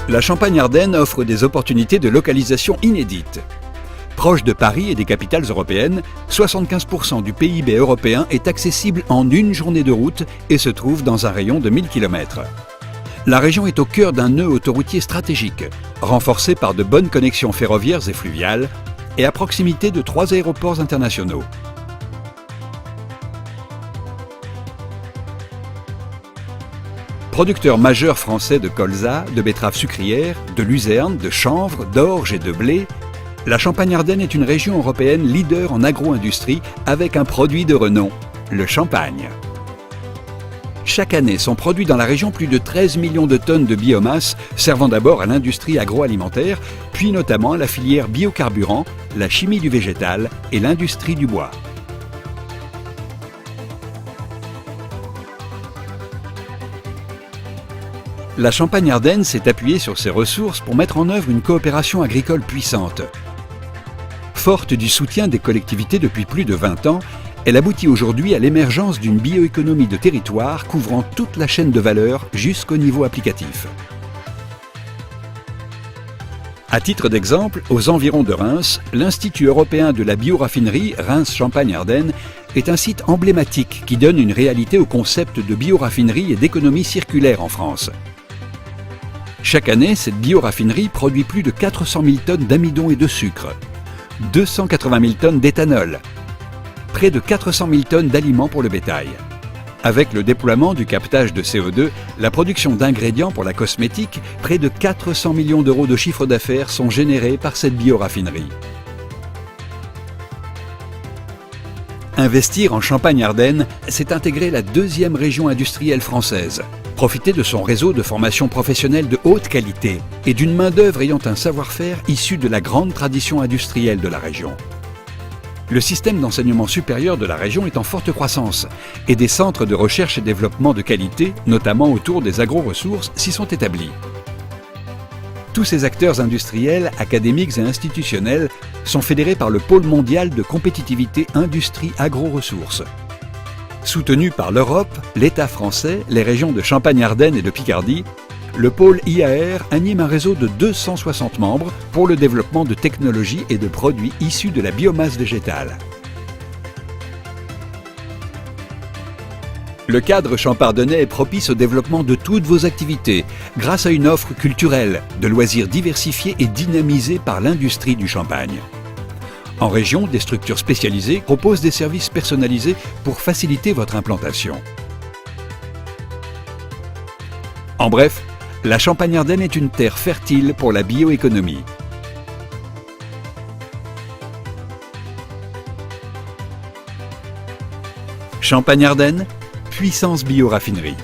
La Champagne-Ardenne offre des opportunités de localisation inédites. Proche de Paris et des capitales européennes, 75% du PIB européen est accessible en une journée de route et se trouve dans un rayon de 1000 km. La région est au cœur d'un nœud autoroutier stratégique, renforcé par de bonnes connexions ferroviaires et fluviales, et à proximité de 3 aéroports internationaux. Producteur majeur français de colza, de betteraves sucrières, de luzerne, de chanvre, d'orge et de blé, la Champagne-Ardenne est une région européenne leader en agro-industrie avec un produit de renom, le champagne. Chaque année sont produits dans la région plus de 13 millions de tonnes de biomasse servant d'abord à l'industrie agroalimentaire, puis notamment à la filière biocarburant, la chimie du végétal et l'industrie du bois. La Champagne-Ardenne s'est appuyée sur ses ressources pour mettre en œuvre une coopération agricole puissante. Forte du soutien des collectivités depuis plus de 20 ans, elle aboutit aujourd'hui à l'émergence d'une bioéconomie de territoire couvrant toute la chaîne de valeur jusqu'au niveau applicatif. À titre d'exemple, aux environs de Reims, l'Institut européen de la bioraffinerie Reims-Champagne-Ardenne est un site emblématique qui donne une réalité au concept de bioraffinerie et d'économie circulaire en France. Chaque année, cette bioraffinerie produit plus de 400 000 tonnes d'amidon et de sucre, 280 000 tonnes d'éthanol, près de 400 000 tonnes d'aliments pour le bétail. Avec le déploiement du captage de CO2, la production d'ingrédients pour la cosmétique, près de 400 millions d'euros de chiffre d'affaires sont générés par cette bioraffinerie. Investir en Champagne-Ardenne, c'est intégrer la deuxième région industrielle française. Profiter de son réseau de formation professionnelle de haute qualité et d'une main-d'œuvre ayant un savoir-faire issu de la grande tradition industrielle de la région. Le système d'enseignement supérieur de la région est en forte croissance et des centres de recherche et développement de qualité, notamment autour des agro-ressources, s'y sont établis. Tous ces acteurs industriels, académiques et institutionnels sont fédérés par le Pôle mondial de compétitivité industrie agro-ressources. Soutenu par l'Europe, l'État français, les régions de Champagne-Ardenne et de Picardie, le pôle IAR anime un réseau de 260 membres pour le développement de technologies et de produits issus de la biomasse végétale. Le cadre champardonnais est propice au développement de toutes vos activités, grâce à une offre culturelle, de loisirs diversifiés et dynamisés par l'industrie du champagne. En région, des structures spécialisées proposent des services personnalisés pour faciliter votre implantation. En bref, la Champagne-Ardenne est une terre fertile pour la bioéconomie. Champagne-Ardenne, puissance bioraffinerie.